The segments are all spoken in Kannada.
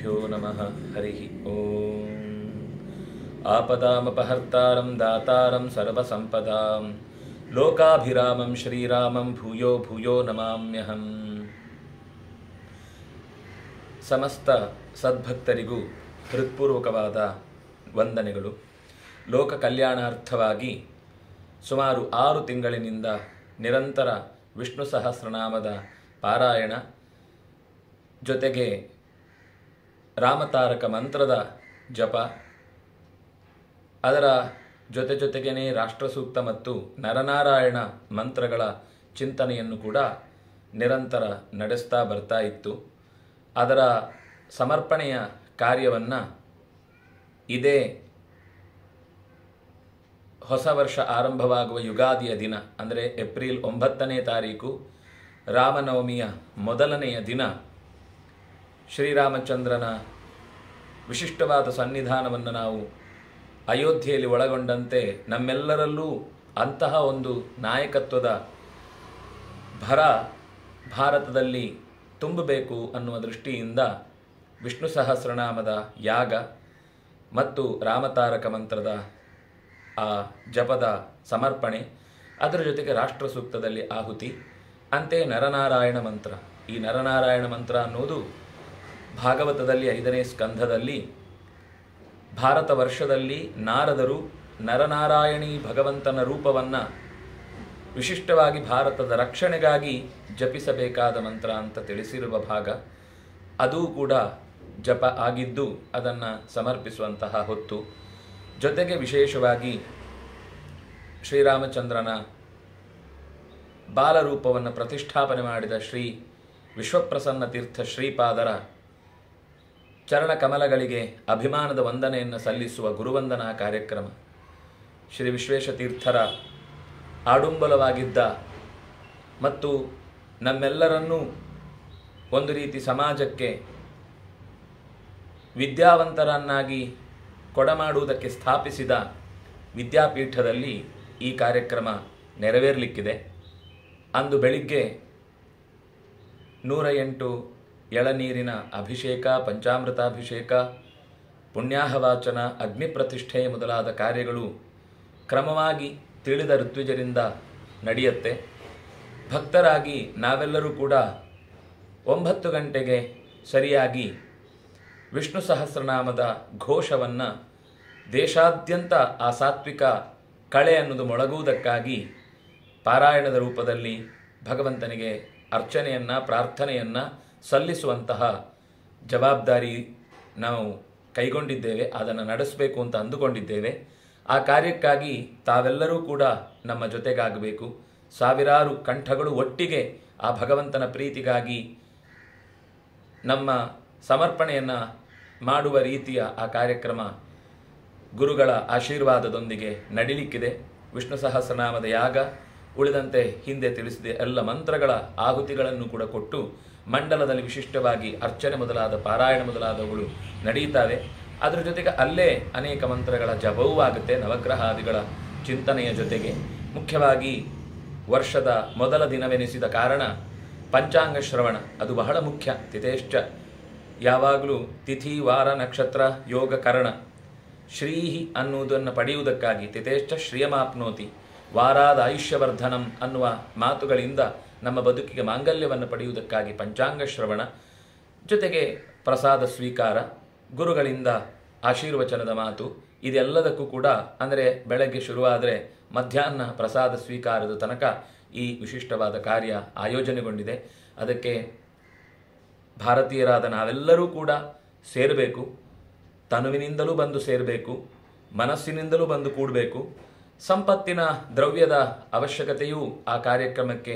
श्रीगुरुभ्यो नमः हरिः ओम। आपदामपहर्तारं दातारं सर्वसंपदां लोकाभिरामं श्रीरामं भूयो भूयो नमाम्यहं। ಸಮಸ್ತ ಸದ್ಭಕ್ತರಿಗೂ ಹೃತ್ಪೂರ್ವಕವಾದ ವಂದನೆಗಳು. ಲೋಕ ಕಲ್ಯಾಣಾರ್ಥವಾಗಿ ಸುಮಾರು 6 ತಿಂಗಳಿನಿಂದ ನಿರಂತರ ವಿಷ್ಣು ಸಹಸ್ರನಾಮದ ಪಾರಾಯಣ ಜೊತೆಗೆ ರಾಮತಾರಕ ಮಂತ್ರದ ಜಪ, ಅದರ ಜೊತೆಗೇ ರಾಷ್ಟ್ರಸೂಕ್ತ ಮತ್ತು ನರನಾರಾಯಣ ಮಂತ್ರಗಳ ಚಿಂತನೆಯನ್ನು ಕೂಡ ನಿರಂತರ ನಡೆಸ್ತಾ ಬರ್ತಾ ಇತ್ತು. ಅದರ ಸಮರ್ಪಣೆಯ ಕಾರ್ಯವನ್ನು ಇದೇ ಹೊಸ ವರ್ಷ ಆರಂಭವಾಗುವ ಯುಗಾದಿಯ ದಿನ ಅಂದರೆ ಏಪ್ರಿಲ್ 9ನೇ ತಾರೀಕು ರಾಮನವಮಿಯ ಮೊದಲನೆಯ ದಿನ ಶ್ರೀರಾಮಚಂದ್ರನ ವಿಶಿಷ್ಟವಾದ ಸನ್ನಿಧಾನವನ್ನು ನಾವು ಅಯೋಧ್ಯೆಯಲ್ಲಿ ಒಳಗೊಂಡಂತೆ ನಮ್ಮೆಲ್ಲರಲ್ಲೂ ಅಂತಹ ಒಂದು ನಾಯಕತ್ವದ ಭರ ಭಾರತದಲ್ಲಿ ತುಂಬಬೇಕು ಅನ್ನುವ ದೃಷ್ಟಿಯಿಂದ ವಿಷ್ಣು ಸಹಸ್ರನಾಮದ ಯಾಗ ಮತ್ತು ರಾಮತಾರಕ ಮಂತ್ರದ ಆ ಜಪದ ಸಮರ್ಪಣೆ, ಅದರ ಜೊತೆಗೆ ರಾಷ್ಟ್ರಸೂಕ್ತದಲ್ಲಿ ಆಹುತಿ, ಅಂತೆಯೇ ನರನಾರಾಯಣ ಮಂತ್ರ. ಈ ನರನಾರಾಯಣ ಮಂತ್ರ ಅನ್ನೋದು ಭಾಗವತದಲ್ಲಿ 5ನೇ ಸ್ಕಂಧದಲ್ಲಿ ಭಾರತ ವರ್ಷದಲ್ಲಿ ನಾರದರು ನರನಾರಾಯಣಿ ಭಗವಂತನ ರೂಪವನ್ನು ವಿಶಿಷ್ಟವಾಗಿ ಭಾರತದ ರಕ್ಷಣೆಗಾಗಿ ಜಪಿಸಬೇಕಾದ ಮಂತ್ರ ಅಂತ ತಿಳಿಸಿರುವ ಭಾಗ. ಅದೂ ಕೂಡ ಜಪ ಆಗಿದ್ದು ಅದನ್ನು ಸಮರ್ಪಿಸುವಂತಹ ಹೊತ್ತು. ಜೊತೆಗೆ ವಿಶೇಷವಾಗಿ ಶ್ರೀರಾಮಚಂದ್ರನ ಬಾಲರೂಪವನ್ನು ಪ್ರತಿಷ್ಠಾಪನೆ ಮಾಡಿದ ಶ್ರೀ ವಿಶ್ವಪ್ರಸನ್ನ ತೀರ್ಥ ಶ್ರೀಪಾದರ ಚರಣ ಕಮಲಗಳಿಗೆ ಅಭಿಮಾನದ ವಂದನೆಯನ್ನು ಸಲ್ಲಿಸುವ ಗುರುವಂದನಾ ಕಾರ್ಯಕ್ರಮ, ಶ್ರೀ ವಿಶ್ವೇಶತೀರ್ಥರ ಆಡುಂಬಲವಾಗಿದ್ದ ಮತ್ತು ನಮ್ಮೆಲ್ಲರನ್ನೂ ಒಂದು ರೀತಿ ಸಮಾಜಕ್ಕೆ ವಿದ್ಯಾವಂತರನ್ನಾಗಿ ಕೊಡಮಾಡುವುದಕ್ಕೆ ಸ್ಥಾಪಿಸಿದ ವಿದ್ಯಾಪೀಠದಲ್ಲಿ ಈ ಕಾರ್ಯಕ್ರಮ ನೆರವೇರಲಿಕ್ಕಿದೆ. ಅಂದು ಬೆಳಿಗ್ಗೆ 108 ಎಳನೀರಿನ ಅಭಿಷೇಕ, ಪಂಚಾಮೃತಾಭಿಷೇಕ, ಪುಣ್ಯಾಹವಾಚನ, ಅಗ್ನಿ ಪ್ರತಿಷ್ಠೆ ಮೊದಲಾದ ಕಾರ್ಯಗಳು ಕ್ರಮವಾಗಿ ತಿಳಿದ ಋತ್ವಿಜರಿಂದ ನಡೆಯುತ್ತೆ. ಭಕ್ತರಾಗಿ ನಾವೆಲ್ಲರೂ ಕೂಡ 9 ಗಂಟೆಗೆ ಸರಿಯಾಗಿ ವಿಷ್ಣು ಸಹಸ್ರನಾಮದ ಘೋಷವನ್ನು ದೇಶಾದ್ಯಂತ ಆ ಸಾತ್ವಿಕ ಕಳೆ ಅನ್ನೋದು ಮೊಳಗುವುದಕ್ಕಾಗಿ ಪಾರಾಯಣದ ರೂಪದಲ್ಲಿ ಭಗವಂತನಿಗೆ ಅರ್ಚನೆಯನ್ನು, ಪ್ರಾರ್ಥನೆಯನ್ನು ಸಲ್ಲಿಸುವಂತಹ ಜವಾಬ್ದಾರಿ ನಾವು ಕೈಗೊಂಡಿದ್ದೇವೆ. ಅದನ್ನು ನಡೆಸಬೇಕು ಅಂತ ಅಂದುಕೊಂಡಿದ್ದೇವೆ. ಆ ಕಾರ್ಯಕ್ಕಾಗಿ ತಾವೆಲ್ಲರೂ ಕೂಡ ನಮ್ಮ ಜೊತೆಗಾಗಬೇಕು. ಸಾವಿರಾರು ಕಂಠಗಳು ಒಟ್ಟಿಗೆ ಆ ಭಗವಂತನ ಪ್ರೀತಿಗಾಗಿ ನಮ್ಮ ಸಮರ್ಪಣೆಯನ್ನು ಮಾಡುವ ರೀತಿಯ ಆ ಕಾರ್ಯಕ್ರಮ ಗುರುಗಳ ಆಶೀರ್ವಾದದೊಂದಿಗೆ ನಡಿಲಿಕ್ಕಿದೆ. ವಿಷ್ಣು ಸಹಸ್ರನಾಮದ ಯಾಗ, ಉಳಿದಂತೆ ಹಿಂದೆ ತಿಳಿಸಿದೆ ಎಲ್ಲ ಮಂತ್ರಗಳ ಆಹುತಿಗಳನ್ನು ಕೂಡ ಕೊಟ್ಟು ಮಂಡಲದಲ್ಲಿ ವಿಶಿಷ್ಟವಾಗಿ ಅರ್ಚನೆ ಮೊದಲಾದ ಪಾರಾಯಣ ಮೊದಲಾದವುಗಳು ನಡೆಯುತ್ತವೆ. ಅದರ ಜೊತೆಗೆ ಅಲ್ಲೇ ಅನೇಕ ಮಂತ್ರಗಳ ಜಪವೂ ಆಗುತ್ತೆ. ನವಗ್ರಹಾದಿಗಳ ಚಿಂತನೆಯ ಜೊತೆಗೆ ಮುಖ್ಯವಾಗಿ ವರ್ಷದ ಮೊದಲ ದಿನವೆನಿಸಿದ ಕಾರಣ ಪಂಚಾಂಗ ಶ್ರವಣ ಅದು ಬಹಳ ಮುಖ್ಯ. ತಿಥೇಶ್ಚ, ಯಾವಾಗಲೂ ತಿಥಿ, ವಾರ, ನಕ್ಷತ್ರ, ಯೋಗ, ಕರಣ, ಶ್ರೀಹಿ ಅನ್ನುವುದನ್ನು ಪಡೆಯುವುದಕ್ಕಾಗಿ ತಿಥೇಶ್ಚ ಶ್ರಿಯಮಾಪ್ನೋತಿ, ವಾರಾದ ಆಯುಷ್ಯವರ್ಧನಂ ಅನ್ನುವ ಮಾತುಗಳಿಂದ ನಮ್ಮ ಬದುಕಿಗೆ ಮಾಂಗಲ್ಯವನ್ನು ಪಡೆಯುವುದಕ್ಕಾಗಿ ಪಂಚಾಂಗ ಶ್ರವಣ, ಜೊತೆಗೆ ಪ್ರಸಾದ ಸ್ವೀಕಾರ, ಗುರುಗಳಿಂದ ಆಶೀರ್ವಚನದ ಮಾತು, ಇದೆಲ್ಲದಕ್ಕೂ ಕೂಡ ಅಂದರೆ ಬೆಳಗ್ಗೆ ಶುರುವಾದರೆ ಮಧ್ಯಾಹ್ನ ಪ್ರಸಾದ ಸ್ವೀಕಾರದ ತನಕ ಈ ವಿಶಿಷ್ಟವಾದ ಕಾರ್ಯ ಆಯೋಜನೆಗೊಂಡಿದೆ. ಅದಕ್ಕೆ ಭಾರತೀಯರಾದ ನಾವೆಲ್ಲರೂ ಕೂಡ ಸೇರಬೇಕು. ತನುವಿನಿಂದಲೂ ಬಂದು ಸೇರಬೇಕು, ಮನಸ್ಸಿನಿಂದಲೂ ಬಂದು ಕೂಡಬೇಕು. ಸಂಪತ್ತಿನ ದ್ರವ್ಯದ ಅವಶ್ಯಕತೆಯೂ ಆ ಕಾರ್ಯಕ್ರಮಕ್ಕೆ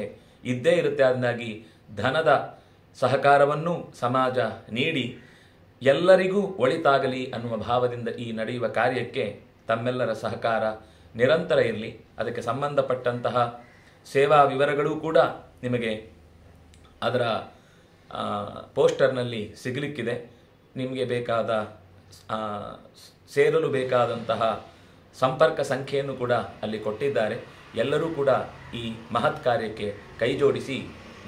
ಇದ್ದೇ ಇರುತ್ತೆ. ಅದನ್ನಾಗಿ ಧನದ ಸಹಕಾರವನ್ನು ಸಮಾಜ ನೀಡಿ ಎಲ್ಲರಿಗೂ ಒಳಿತಾಗಲಿ ಅನ್ನುವ ಭಾವದಿಂದ ಈ ನಡೆಯುವ ಕಾರ್ಯಕ್ಕೆ ತಮ್ಮೆಲ್ಲರ ಸಹಕಾರ ನಿರಂತರ ಇರಲಿ. ಅದಕ್ಕೆ ಸಂಬಂಧಪಟ್ಟಂತಹ ಸೇವಾ ವಿವರಗಳೂ ಕೂಡ ನಿಮಗೆ ಅದರ ಪೋಸ್ಟರ್ನಲ್ಲಿ ಸಿಗಲಿಕ್ಕಿದೆ. ನಿಮಗೆ ಬೇಕಾದ ಸೇರಲು ಬೇಕಾದಂತಹ ಸಂಪರ್ಕ ಸಂಖ್ಯೆಯನ್ನು ಕೂಡ ಅಲ್ಲಿ ಕೊಟ್ಟಿದ್ದಾರೆ. ಎಲ್ಲರೂ ಕೂಡ ಈ ಮಹತ್ ಕಾರ್ಯಕ್ಕೆ ಕೈಜೋಡಿಸಿ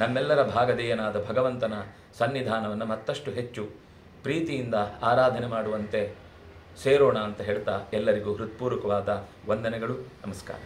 ನಮ್ಮೆಲ್ಲರ ಭಾಗಧೇಯನಾದ ಭಗವಂತನ ಸನ್ನಿಧಾನವನ್ನು ಮತ್ತಷ್ಟು ಹೆಚ್ಚು ಪ್ರೀತಿಯಿಂದ ಆರಾಧನೆ ಮಾಡುವಂತೆ ಸೇರೋಣ ಅಂತ ಹೇಳ್ತಾ ಎಲ್ಲರಿಗೂ ಹೃತ್ಪೂರ್ವಕವಾದ ವಂದನೆಗಳು. ನಮಸ್ಕಾರ.